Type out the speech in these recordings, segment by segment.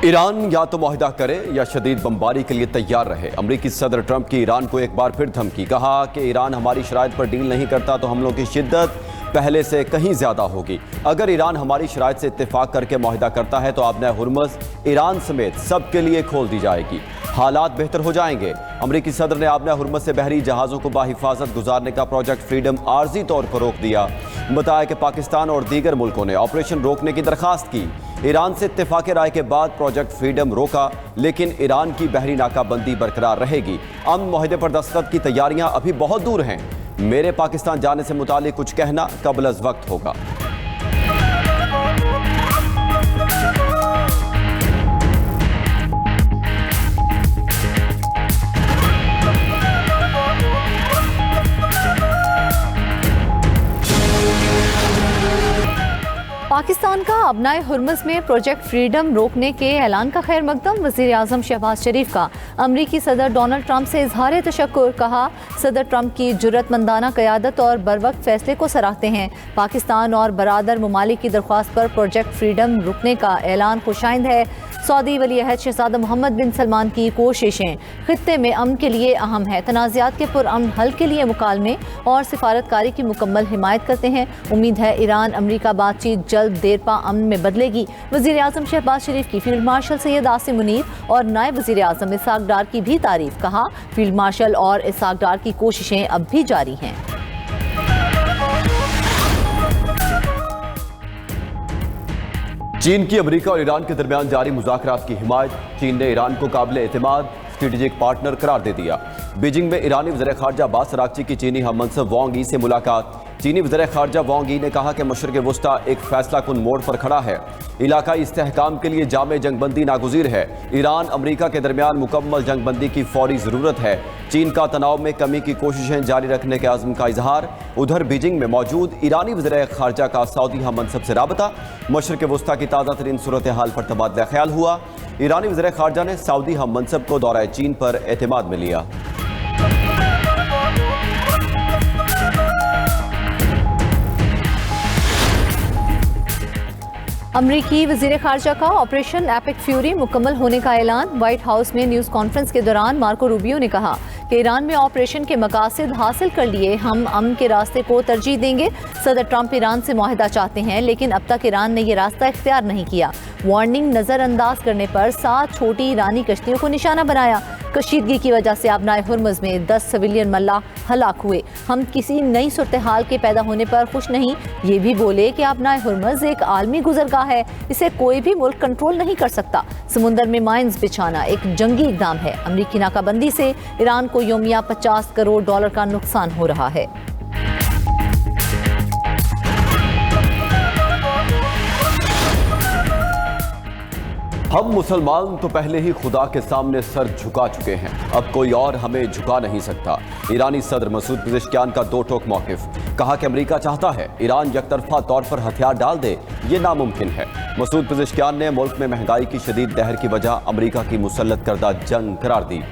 Iran या तो मुआहदा करे या शदीद बमबारी के लिए तैयार रहे। अमरीकी सदर ट्रंप की ईरान को एक बार फिर धमकी। कहा कि ईरान हमारी शराइत पर डील नहीं करता तो हमलों की शिद्दत पहले से कहीं ज्यादा होगी। अगर ईरान हमारी शराइत से इत्तेफाक करके मुआहदा करता है तो आबना हुर्मुज़ ईरान समेत सबके लिए खोल दी जाएगी। हालात बेहतर हो जाएंगे। अमरीकी सदर ने आबना हुर्मुज़ से बहरी जहाज़ों को बाहिफाजत गुजारने का प्रोजेक्ट फ्रीडम आर्जी तौर पर रोक दिया। बताया कि पाकिस्तान और दीगर मुल्कों ने ऑपरेशन रोकने की दरख्वास्त की। ईरान से इत्तेफाक राय के बाद प्रोजेक्ट फ्रीडम रोका, लेकिन ईरान की बहरी नाकाबंदी बरकरार रहेगी। अमन मुआहदे पर दस्तखत की तैयारियां अभी बहुत दूर हैं। मेरे पाकिस्तान जाने से मुतालिक कुछ कहना कबल अज़ वक्त होगा। पाकिस्तान का आबनाए हुर्मुज़ में प्रोजेक्ट फ्रीडम रोकने के ऐलान का खैर मकदम। वज़ीर आज़म शहबाज शरीफ का अमरीकी सदर डोनाल्ड ट्रंप से इजहार तशक्कुर। कहा, सदर ट्रंप की जुर्रतमंदाना क़यादत और बरवक्त फैसले को सराहते हैं। पाकिस्तान और बरादर ममालिक की दरख्वास्त पर प्रोजेक्ट फ्रीडम रुकने का ऐलान खुशाइंद है। सऊदी वली अहद शहज़ादा मोहम्मद बिन सलमान की कोशिशें खित्ते में अमन के लिए अहम है। तनाज़ात के पुरअमन हल के लिए मुकालमे और सिफारतकारी की मुकम्मल हिमायत करते हैं। उम्मीद है ईरान अमरीका बातचीत जल्द देरपा अमन में बदलेगी। वज़ीर आज़म शहबाज शरीफ की फील्ड मार्शल सैयद आसिम मुनीर और नायब वज़ीर आज़म इसहाक डार की भी तारीफ। कहा, फील्ड मार्शल और इसहाक डार की कोशिशें अब भी जारी हैं। चीन की अमेरिका और ईरान के दरमियान जारी मुज़ाकरात की हिमायत। चीन ने ईरान को काबिल एतमाद स्ट्रेटेजिक पार्टनर करार दे दिया। बीजिंग में ईरानी वज़ीर ख़ारजा अब्बास अराग़ची की चीनी हम मनसब वांग यी से मुलाकात। चीनी वज़ीर ख़ारजा वांग यी ने कहा कि मशरिक़ वुस्ता एक फैसला कुन मोड़ पर खड़ा है। इलाकाई इस्तेहकाम के लिए जामे जंगबंदी नागुज़ीर है। ईरान अमरीका के दरमियान मुकम्मल जंगबंदी की फौरी ज़रूरत है। चीन का तनाव में कमी की कोशिशें जारी रखने के आज़म का इजहार। उधर बीजिंग में मौजूद ईरानी वज़ीर ख़ारजा का सऊदी हम मनसब से राबता। मशरिक़ वुस्ता की ताज़ा तरीन सूरत हाल पर तबादला ख्याल हुआ। ईरानी वज़ीर ख़ारजा ने सऊदी हम मनसब को दौरा चीन पर एतमाद में लिया। अमरीकी वज़ीर ख़ारजा का ऑपरेशन एपिक फ्यूरी मुकम्मल होने का ऐलान। व्हाइट हाउस में न्यूज़ कॉन्फ्रेंस के दौरान मार्को रूबियो ने कहा कि ईरान में ऑपरेशन के मकासद हासिल कर लिए, हम अमन के रास्ते को तरजीह देंगे। सदर ट्रंप ईरान से मुआहदा चाहते हैं, लेकिन अब तक ईरान ने यह रास्ता इख्तियार नहीं किया। वार्निंग नज़रअंदाज करने पर 7 छोटी ईरानी कश्तियों को निशाना बनाया। कशीदगी की वजह से आबनाए हुर्मुज़ में 10 सिविलियन मल्लाह हलाक हुए। हम किसी नई सूरत हाल के पैदा होने पर खुश नहीं। ये भी बोले कि आबनाए हुर्मुज़ एक आलमी गुजरगाह है, इसे कोई भी मुल्क कंट्रोल नहीं कर सकता। समुंदर में माइंस बिछाना एक जंगी इक़दाम है। अमरीकी नाकाबंदी से ईरान को योमिया $50 करोड़ का नुकसान हो रहा है। हम मुसलमान तो पहले ही खुदा के सामने सर झुका चुके हैं, अब कोई और हमें झुका नहीं सकता। ईरानी सदर मसूद पेज़ेश्कियान का दो टोक मौक़िफ़। कहा कि अमेरिका चाहता है ईरान यकतरफा तौर पर हथियार डाल दे, ये नामुमकिन है। मसूद पेज़ेश्कियान ने मुल्क में महंगाई की शदीद लहर की वजह अमेरिका की मुसल्लत करदा जंग करार दी।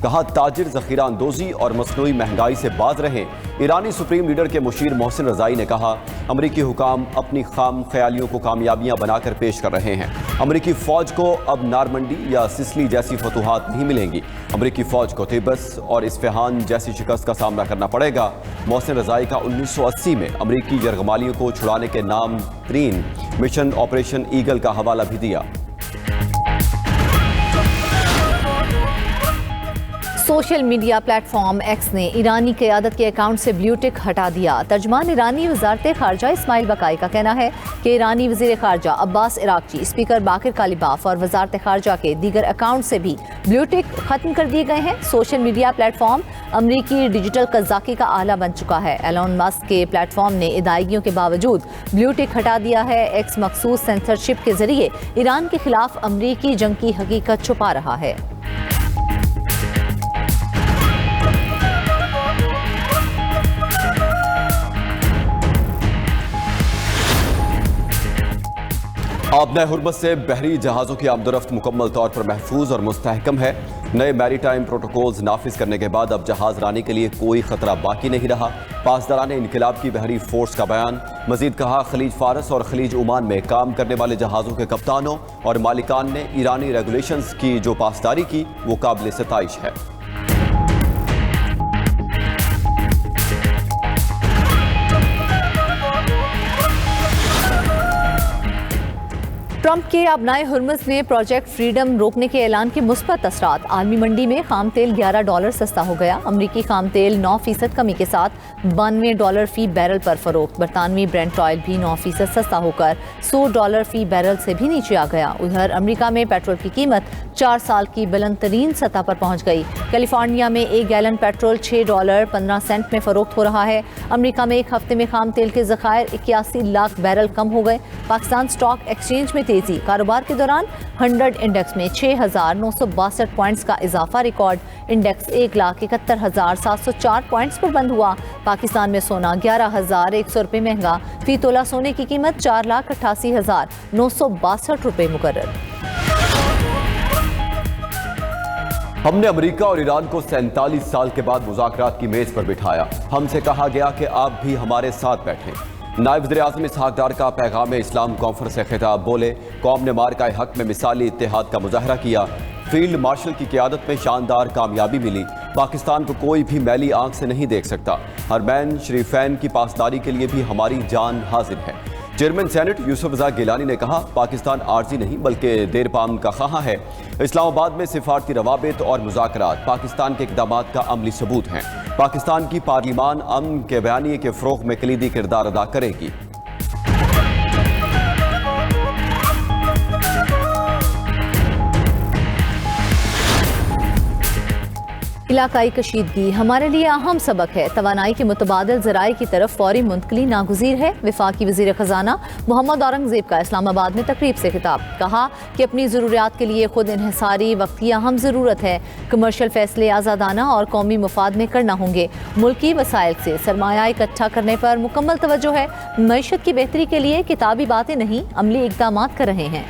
कहा, ताजिर ज़ख़ीरा अंदोज़ी और मसनूई महंगाई से बाज रहें। ईरानी सुप्रीम लीडर के मुशीर मोहसिन रज़ाई ने कहा, अमरीकी हुकाम अपनी खाम ख्यालियों को कामयाबियां बनाकर पेश कर रहे हैं। अमरीकी फ़ौज को अब नारमंडी या सिसली जैसी फतूहात नहीं मिलेंगी। अमरीकी फ़ौज को तिब्बत और इस्फ़हान जैसी शिकस्त का सामना करना पड़ेगा। मोहसिन रज़ाई का 1980 में अमरीकी यरगमालियों को छुड़ाने के नाम तरीन मिशन ऑपरेशन ईगल का हवाला भी दिया। सोशल मीडिया प्लेटफॉर्म एक्स ने ईरानी क़यादत के अकाउंट से ब्लू टिक हटा दिया। तर्जमान ईरानी वज़ारत ख़ारजा इस्माइल बकाई का कहना है कि ईरानी वज़ीर ख़ारजा अब्बास अराग़ची, स्पीकर बाकिर कालिबाफ और वज़ारत ख़ारजा के दीगर अकाउंट से भी ब्लू टिक ख़त्म कर दिए गए हैं। सोशल मीडिया प्लेटफॉर्म अमरीकी डिजिटल कज़ाकी का आला बन चुका है। एलोन मस्क के प्लेटफॉर्म ने इदायगियों के बावजूद ब्लू टिक हटा दिया है। एक्स मखसूस सेंसरशिप के जरिए ईरान के खिलाफ अमरीकी जंग की हकीकत छुपा रहा है। आबनाए हुर्मस से बहरी जहाज़ों की आमदोरफ्त मुकम्मल तौर पर महफूज और मुस्तहकम है। नए मैरीटाइम प्रोटोकॉल्स नाफिज करने के बाद अब जहाज रानी के लिए कोई खतरा बाकी नहीं रहा। पासदारान इनकलाब की बहरी फोर्स का बयान। मजीद कहा, खलीज फारस और खलीज ओमान में काम करने वाले जहाज़ों के कप्तानों और मालिकान ने ईरानी रेगुलेशंस की जो पासदारी की वो काबिल सताइश है। ट्रंप के आबनाए हुर्मुज़ में प्रोजेक्ट फ्रीडम रोकने के ऐलान के मुस्बत असरात। आलमी मंडी में खाम तेल $11 सस्ता हो गया। अमरीकी खाम तेल 9% कमी के साथ $92 फी बैरल पर फरोख्त। बरतानवी ब्रेंट ऑयल भी 9% सस्ता होकर $100 फी बैरल से भी नीचे आ गया। उधर अमरीका में पेट्रोल की कीमत 4 साल की बुलंद तरीन सतह पर पहुंच गई। कैलिफोर्निया में 1 गैलन पेट्रोल $6.15 में फरोख्त हो रहा है। अमरीका में एक हफ्ते में खाम तेल के ज़खायर 81 लाख बैरल कम हो गए। पाकिस्तान स्टॉक एक्सचेंज में तेजी। कारोबार के दौरान 100 इंडेक्स में 6,962 पॉइंट्स का इजाफा। रिकॉर्ड इंडेक्स 1,71,704 पॉइंट्स पर बंद हुआ। पाकिस्तान में सोना 11,100 रुपये महंगा। फी तोला सोने की कीमत 4,88,962 रुपये मुकर्रर। हमने अमेरिका और ईरान को 47 साल के बाद मुज़ाकरात की मेज पर बिठाया। हमसे कहा गया कि आप भी हमारे साथ बैठें। नायब वज़ीर-ए-आज़म इसहाक डार का पैगाम इस्लाम कॉन्फ्रेंस से खिताब। बोले, कौम ने मार्का हक में मिसाली इत्तेहाद का मुजाहरा किया। फील्ड मार्शल की क़यादत में शानदार कामयाबी मिली। पाकिस्तान को कोई भी मैली आंख से नहीं देख सकता। हरमैन शरीफैन की पासदारी के लिए भी हमारी जान हाजिर है। चेयरमैन सेनेट यूसुफ रज़ा गिलानी ने कहा, पाकिस्तान आर्जी नहीं बल्कि देरपाम का ख़्वाह है। इस्लामाबाद में सिफारती रवाबित और मुज़ाकरात पाकिस्तान के इक़दामात का अमली सबूत हैं। पाकिस्तान की पार्लिमान अमन के बयानिए के फ़रोग़ में कलीदी किरदार अदा करेगी। इलाकाई कशीदगी हमारे लिए अहम सबक है। तवानाई के मुतबादिल ज़राए की तरफ फौरी मुंतकली नागुज़ीर है। वफाकी वज़ीर ख़जाना मोहम्मद औरंगज़ेब का इस्लामाबाद में तकरीब से खिताब। कहा कि अपनी ज़रूरियात के लिए खुद इन्हिसारी वक्त की अहम ज़रूरत है। कमर्शियल फ़ैसले आज़ादाना और कौमी मफाद में करना होंगे। मुल्की वसाइल से सरमाया इकट्ठा करने पर मुकम्मल तवज्जो है। मईशत की बेहतरी के लिए किताबी बातें नहीं, अमली इक़दामात कर रहे हैं।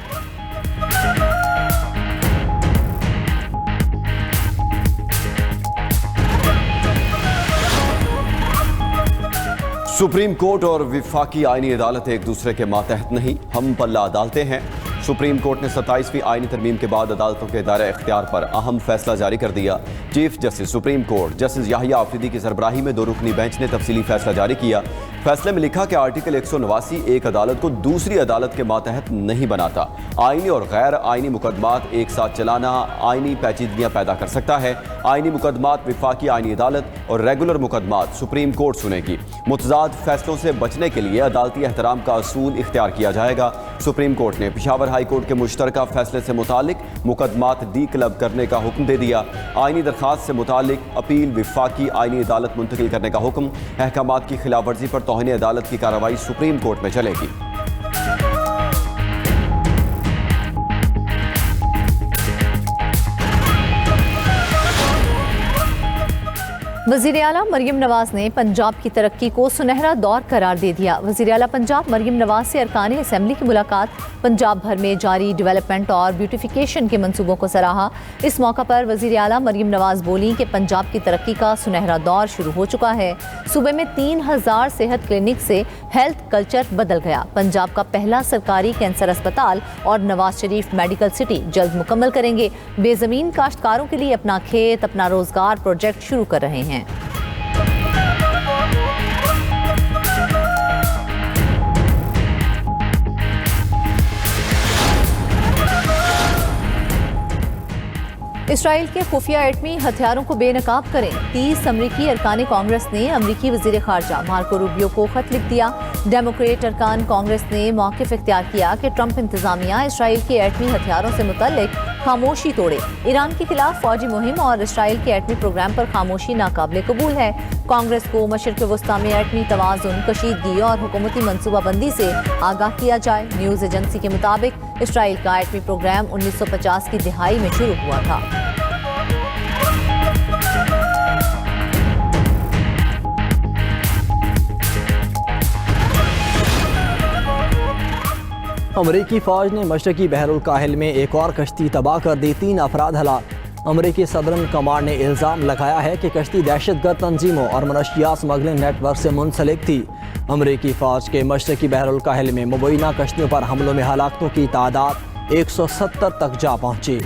सुप्रीम कोर्ट और विफाकी आईनी अदालत एक दूसरे के मातहत नहीं, हम पल्ला अदालतें हैं। सुप्रीम कोर्ट ने 27वीं आईनी तरमीम के बाद अदालतों के दायरे इख्तियार पर अहम फैसला जारी कर दिया। Chief justice supreme court justice Yahya Afridi की सरबराही में 2 रुकनी बेंच ने तफसीली फैसला जारी किया। फैसले में लिखा कि आर्टिकल 189 एक अदालत को दूसरी अदालत के मातहत नहीं बनाता। आईनी और गैर आईनी मुकदमात एक साथ चलाना आईनी पेचीदगियाँ पैदा कर सकता है। आईनी मुकदमात विफाकी आईनी अदालत और रेगुलर मुकदमात सुप्रीम कोर्ट सुनेगी। मुतजाद फैसलों से बचने के लिए अदालती एहतराम का असूल इख्तियार किया जाएगा। सुप्रीम कोर्ट ने पेशावर हाई कोर्ट के मुश्तरका फैसले से मुतालिक मुकदमात डी क्लब करने का हुक्म दे दिया। आईनी दरखास्त से मुतालिक अपील विफाकी आईनी अदालत मुंतकिल करने का हुक्म। अहकामात की खिलाफ वर्जी पर तौहीन अदालत की कार्रवाई सुप्रीम कोर्ट में चलेगी। वज़ीर आला मरियम नवाज ने पंजाब की तरक्की को सुनहरा दौर करार दे दिया। वज़ीर आला पंजाब मरियम नवाज से अरकान असम्बली की मुलाकात। पंजाब भर में जारी डेवलपमेंट और ब्यूटिफिकेशन के मंसूबों को सराहा। इस मौका पर वज़ीर आला मरियम नवाज बोली कि पंजाब की तरक्की का सुनहरा दौर शुरू हो चुका है। सूबे में 3000 सेहत क्लिनिक से हेल्थ कल्चर बदल गया। पंजाब का पहला सरकारी कैंसर अस्पताल और नवाज शरीफ मेडिकल सिटी जल्द मुकम्मल करेंगे। बेज़मीन काश्तकारों के लिए अपना खेत अपना रोजगार प्रोजेक्ट शुरू कर रहे हैं। इसराइल के खुफिया एटमी हथियारों को बेनकाब करें। 30 अमरीकी अरकान कांग्रेस ने अमरीकी वज़ीर ख़ारजा मार्को रूबियो को खत लिख दिया। डेमोक्रेट अरकान कांग्रेस ने मौक़िफ़ इख्तियार किया कि ट्रंप इंतज़ामिया इसराइल के एटमी हथियारों से मुतल्लिक खामोशी तोड़े। ईरान के खिलाफ फौजी मुहिम और इसराइल के एटमी प्रोग्राम पर खामोशी नाकाबिले कबूल है। कांग्रेस को मशरिक़ वस्ता में एटमी तवाज़ुन, कशीदगी और हुकूमती मनसूबाबंदी से आगाह किया जाए। न्यूज़ एजेंसी के मुताबिक इसराइल का एटमी प्रोग्राम 1950 की दिहाई में शुरू हुआ था। अमरीकी फ़ौज ने मशरकी बहरुल काहिल में एक और कश्ती तबाह कर दी, 3 अफराद हलाक। अमरीकी सदरन कमांड ने इल्ज़ाम लगाया है कि कश्ती दहशतगर्द तंजीमों और मनशियात स्मगलिंग नेटवर्क से मुंसलिक थी। अमरीकी फ़ौज के मशरकी बहरुल काहिल में मुबैना कश्तियों पर हमलों में हलाकतों की तादाद 170 तक जा पहुँची।